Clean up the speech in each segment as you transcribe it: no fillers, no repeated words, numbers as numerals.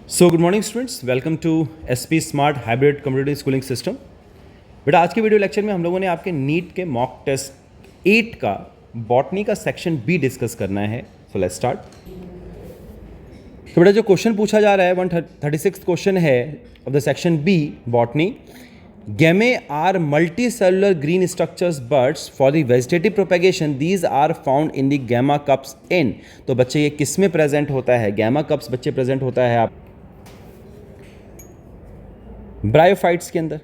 So good morning students, welcome to SP smart hybrid community schooling system. बेटा आज के video lecture में हम लोगों ने आपके नीट के मॉक टेस्ट 8 का बॉटनी का सेक्शन बी डिस्कस करना है। So let's start. तो बेटा जो क्वेश्चन पूछा जा रहा है 136 क्वेश्चन है of the section B botany. Gemmae are multi cellular green structures buds for the vegetative propagation these are found in the gemma cups in. तो बच्चे ये किस में प्रेजेंट होता है? गैमा कप्स बच्चे प्रेजेंट होता है आप ब्रायोफाइट्स के अंदर,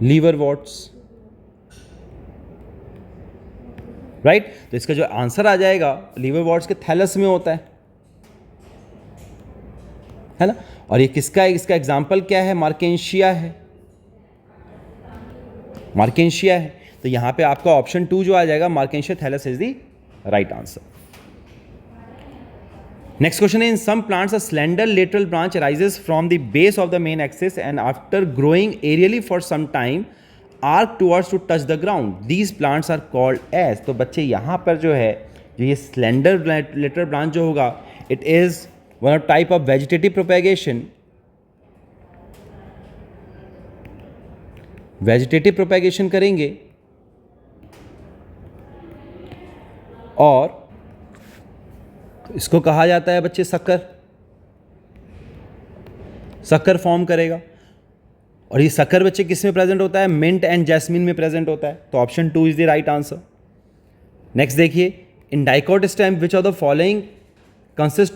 लीवर वॉट्स, राइट। तो इसका जो आंसर आ जाएगा लीवर वॉट्स के थैलस में होता है ना। और ये किसका है? इसका एग्जाम्पल क्या है? मार्केंशिया है, मार्केंशिया है। तो यहां पे आपका ऑप्शन 2 जो आ जाएगा marchantia thallus is the right answer. Next question is, in some plants a slender lateral branch arises from the base of the main axis and after growing aerially for some time arc towards to touch the ground. These plants are called as। तो बच्चे यहाँ पर जो है जो ये slender lateral branch जो होगा it is one of type of vegetative propagation। vegetative propagation करेंगे और इसको कहा जाता है बच्चे सक्कर, सक्कर फॉर्म करेगा। और ये सक्कर बच्चे किस में प्रेजेंट होता है? मिंट एंड जैस्मिन में प्रेजेंट होता है। तो option 2 is the right answer. Next देखिए, in dicot stem which of the following consist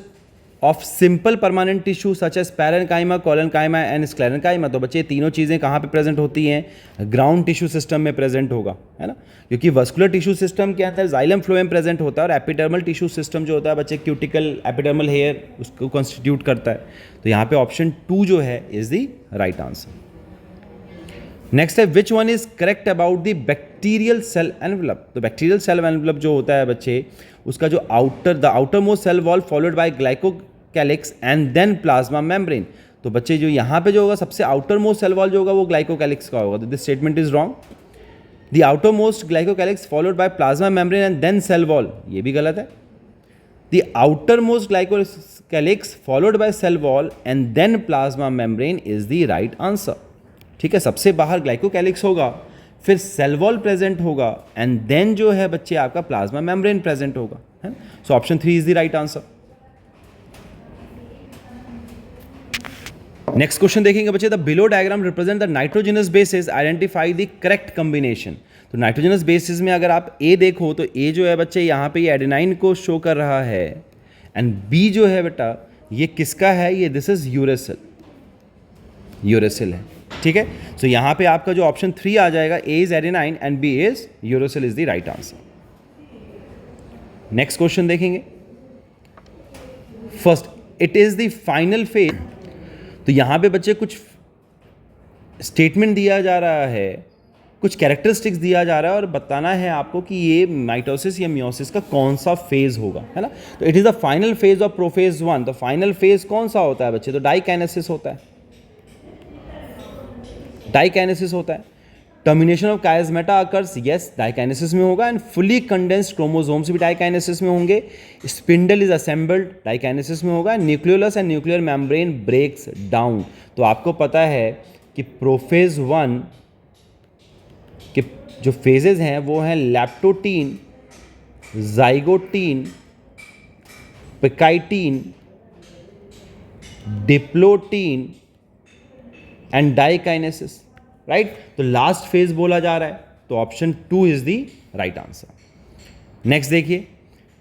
of simple permanent tissue such as parenchyma, collenchyma and sclerenchyma. तो बच्चे तीनों चीज़ें कहाँ पे प्रेजेंट होती हैं? ग्राउंड टिश्यू सिस्टम में प्रेजेंट होगा, है ना। क्योंकि वस्कुलर टिश्यू सिस्टम के अंदर जाइलम फ्लोएम प्रेजेंट होता है और एपिडर्मल टिश्यू सिस्टम जो होता है बच्चे क्यूटिकल एपिडर्मल हेयर उसको कॉन्स्टिट्यूट करता है। तो यहाँ पे ऑप्शन 2 जो है is the right answer. Next है, which one is correct about the bacterial cell envelope. तो बैक्टीरियल सेल एनवलप जो होता है बच्चे उसका जो the outermost cell wall followed by glycocalyx and then plasma membrane. तो बच्चे जो यहाँ पे जो होगा सबसे आउटर मोस्ट सेल वॉल जो होगा वो ग्लाइकोकैलिक्स का होगा। तो this statement is wrong. The outermost glycocalyx followed by plasma membrane and then cell wall, ये भी गलत है। The outermost glycocalyx followed by cell wall and then plasma membrane is the right answer. ठीक है, सबसे बाहर glycocalyx होगा, फिर सेल वॉल प्रेजेंट होगा एंड देन जो है बच्चे आपका प्लाज्मा मेम्ब्रेन प्रेजेंट होगा, है। So option 3 is the right answer. Next question देखेंगे बच्चे, the below diagram represent the nitrogenous bases, identify the correct combination. तो नाइट्रोजनस बेसिस में अगर आप ए देखो तो ए जो है बच्चे यहाँ पे ये एडेनाइन को शो कर रहा है एंड बी जो है बेटा ये किसका है? ये दिस इज यूरेसिल, यूरेसिल है। ठीक है, सो यहाँ पे आपका जो ऑप्शन 3 आ जाएगा, A is adenine and B is uracil is the right answer. Next question देखेंगे, first it is the final phase. तो यहाँ पे बच्चे कुछ स्टेटमेंट दिया जा रहा है, कुछ कैरेक्टरिस्टिक्स दिया जा रहा है और बताना है आपको कि ये माइटोसिस या मियोसिस का कौन सा फेज होगा, है ना। तो it is the final phase of prophase 1। तो फाइनल फेज कौन सा होता है बच्चे? तो डाइकाइनेसिस होता है, डाइकाइनेसिस होता है। Termination of chiasmata occurs, yes diakinesis में होगा एंड फुली कंडेंस्ड क्रोमोसोम्स भी डाइकाइनेसिस में होंगे। स्पिंडल इज असेंबल्ड, डाइकाइनेसिस में होगा। Nucleolus and nuclear membrane breaks down. तो आपको पता है कि प्रोफेज 1 के जो फेजेस हैं वो हैं leptotene, zygotene, pachytene, diplotene and diakinesis, right. तो लास्ट फेज बोला जा रहा है, तो option 2 is the right answer. Next देखिए,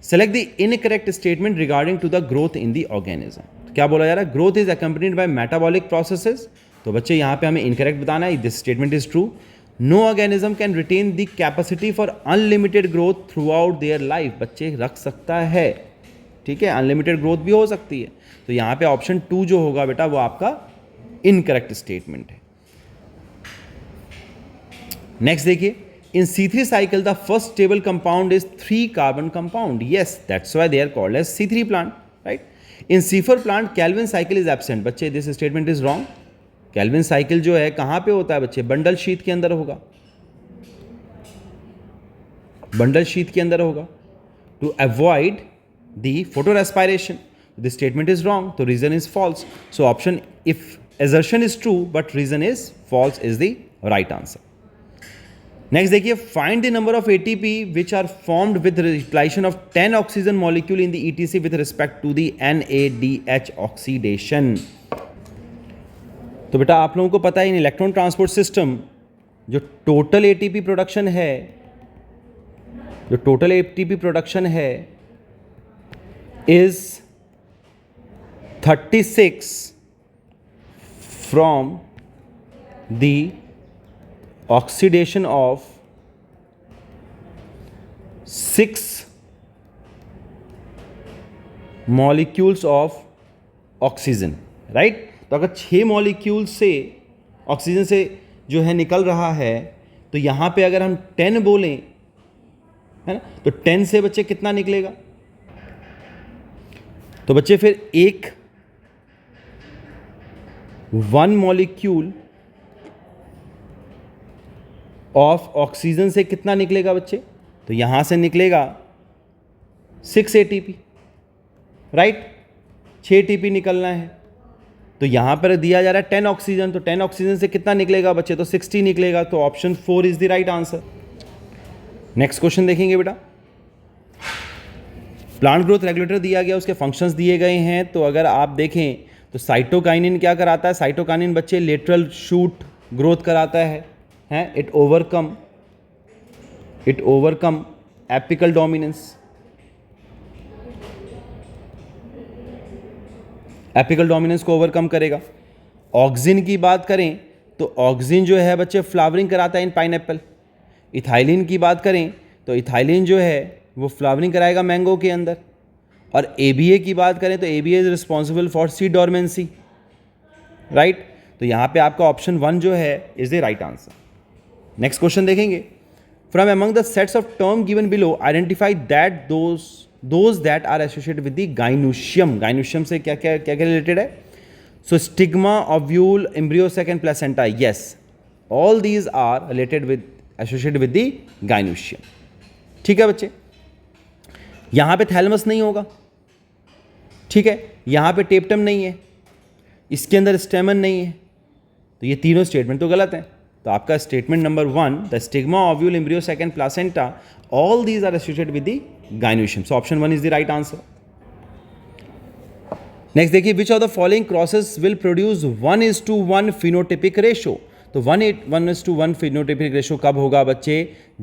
select the incorrect statement regarding to the growth in the organism. क्या बोला जा रहा है? Growth is accompanied by metabolic processes. तो बच्चे यहाँ पे हमें इनकरेक्ट बताना है, this statement is true. No organism can retain the capacity for unlimited growth through out their life. बच्चे रख सकता है, ठीक है, अनलिमिटेड ग्रोथ भी हो सकती है। तो यहाँ पे ऑप्शन 2 जो होगा बेटा वो आपका इनकरेक्ट स्टेटमेंट है। नेक्स्ट देखिए, in C3 cycle the first stable compound is 3 carbon compound, yes that's why they are called as C3 plant, right. In C4 plant Calvin cycle is absent. बच्चे this statement is wrong. Calvin cycle जो है कहां पे होता है बच्चे? Bundle sheath के अंदर होगा, बंडल शीथ के अंदर होगा। To avoid the photorespiration. This statement is wrong, so reason is false. So option, if assertion is true but reason is false, is the right answer. Next देखिए, find the number of ATP which are formed with the utilization of 10 oxygen molecule in the ETC with respect to the NADH oxidation. तो बेटा आप लोगों को पता है इन electron transport system जो total ATP production है is 36 from the oxidation of 6 molecules of oxygen, right. तो अगर 6 मॉलिक्यूल से ऑक्सीजन से जो है निकल रहा है, तो यहां पे अगर हम 10 बोलें, है ना, तो 10 से बच्चे कितना निकलेगा? तो बच्चे फिर एक 1 मॉलिक्यूल ऑफ ऑक्सीजन से कितना निकलेगा बच्चे? तो यहां से निकलेगा 6 एटीपी, राइट। 6 एटीपी निकलना है, तो यहां पर दिया जा रहा है 10 ऑक्सीजन, तो 10 ऑक्सीजन से कितना निकलेगा बच्चे? तो 60 निकलेगा। तो option 4 is the right answer. Next question देखेंगे बेटा। प्लांट ग्रोथ रेगुलेटर दिया गया, उसके फंक्शंस दिए गए हैं। तो अगर आप देखें तो साइटोकाइनिन क्या कराता है? साइटोकाइनिन बच्चे लेटरल शूट ग्रोथ कराता है, it overcome apical dominance. Apical dominance को ओवरकम करेगा। ऑक्सिन की बात करें तो ऑक्सिन जो है बच्चे फ्लावरिंग कराता है इन पाइनएप्पल। इथाइलिन की बात करें तो इथाइलिन जो है वो फ्लावरिंग कराएगा मैंगो के अंदर। और एबीए की बात करें तो ABA is responsible for seed dormancy, right. तो यहाँ पे आपका ऑप्शन 1 जो है is the right answer. Next question देखेंगे। From among the sets of term given below identify that those that are associated with the gynoecium. Gynoecium से क्या क्या रिलेटेड है? So stigma, ovule, embryo sac and placenta. Yes, all these are associated with the gynoecium. ठीक है बच्चे। यहाँ पे thalamus नहीं होगा, ठीक है। यहाँ पे टेप्टम नहीं है, इसके अंदर स्टेमन नहीं है, तो ये तीनों स्टेटमेंट तो गलत हैं। तो आपका statement number 1, the stigma, ovule, embryo sac and placenta, all these are associated with the gynoecium. So option 1 is the right answer. Next देखिए, which of the following crosses will produce 1:1 phenotypic ratio? तो 1:1 phenotypic ratio कब होगा बच्चे?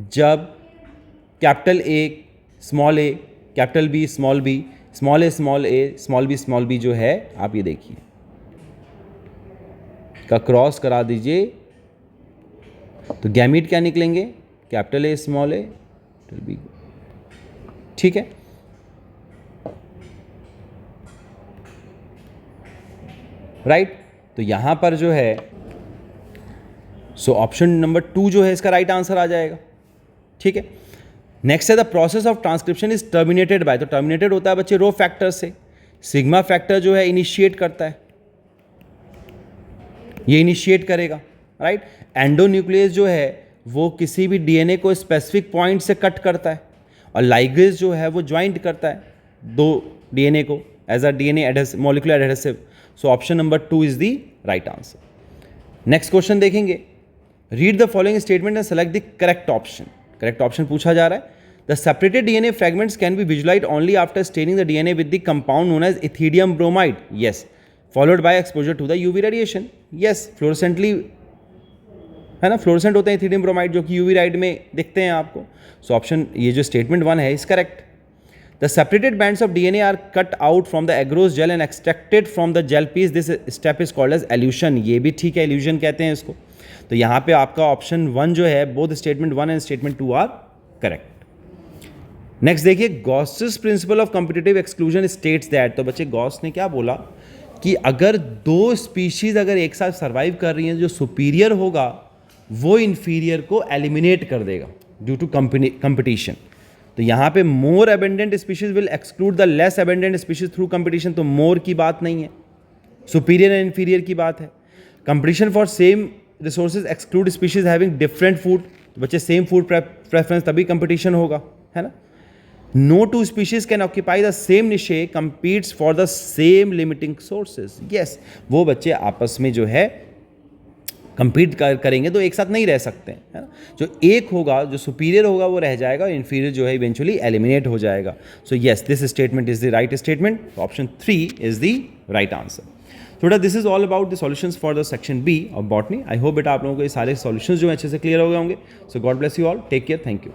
जब capital A small a, capital B small b, small a small b जो है, आप ये देखिए का क्रॉस करा दीजिए, तो गैमीट क्या निकलेंगे? Capital A small a, capital B, ठीक है। राइट, तो यहां पर जो है सो ऑप्शन नंबर 2 जो है इसका राइट आंसर आ जाएगा, ठीक है। नेक्स्ट है the process of transcription is terminated bye. तो टर्मिनेटेड होता है बच्चे रो फैक्टर से। सिग्मा फैक्टर जो है इनिशिएट करता है, ये इनिशिएट करेगा, राइट। एंडोन्यूक्लियस जो है वो किसी भी डीएनए को स्पेसिफिक पॉइंट से कट करता है, और लाइगेज जो है वो ज्वाइंट करता है दो डीएनए को as a DNA molecular adhesive. So option number 2 is the right answer. Next question देखेंगे। Read the following statement and select the correct option. Correct option पूछा जा रहा है। The separated DNA fragments can be visualized only after staining the DNA with the compound known as ethidium bromide. Yes, followed by exposure to the UV radiation. Yes, fluorescently, है ना, fluorescent होते हैं ethidium bromide जो कि UV light में दिखते हैं आपको। सो ऑप्शन, ये जो स्टेटमेंट 1 है is correct. The separated bands of DNA are cut out from the agarose gel and extracted from the gel piece. This step is called as elution. ये भी ठीक है, एल्यूशन कहते हैं इसको। तो यहाँ पे आपका ऑप्शन 1 जो है, both statement 1 and statement 2 are correct. Next देखिए, Gause's principle of competitive exclusion states that. तो बच्चे गॉस ने क्या बोला कि अगर 2 स्पीशीज अगर एक साथ सर्वाइव कर रही हैं, जो सुपीरियर होगा वो इन्फीरियर को एलिमिनेट कर देगा ड्यू टू कंपटीशन। तो यहाँ पे more abundant species will exclude the less abundant species through competition. तो मोर की बात नहीं है, सुपीरियर एंड इन्फीरियर की बात है। Competition for same resources exclude species having different food. तो बच्चे सेम फूड प्रेफरेंस, तभी कंपटीशन होगा, है ना। No two species can occupy the same niche, competes for the same limiting sources. Yes, वो बच्चे आपस में जो है compete करेंगे तो एक साथ नहीं रह सकते हैं, है ना. जो एक होगा, जो सुपीरियर होगा वो रह जाएगा, इन्फीरियर जो है इवेंचुअली एलिमिनेट हो जाएगा. So yes, this statement is the right statement. Option 3 is the right answer. तो बेटा this is all about the solutions for the section B of botany. I hope बेटा आप लोगों को ये सारे सॉल्यूशंस जो अच्छे से क्लियर हो गए होंगे. So God bless you all, take care, thank you.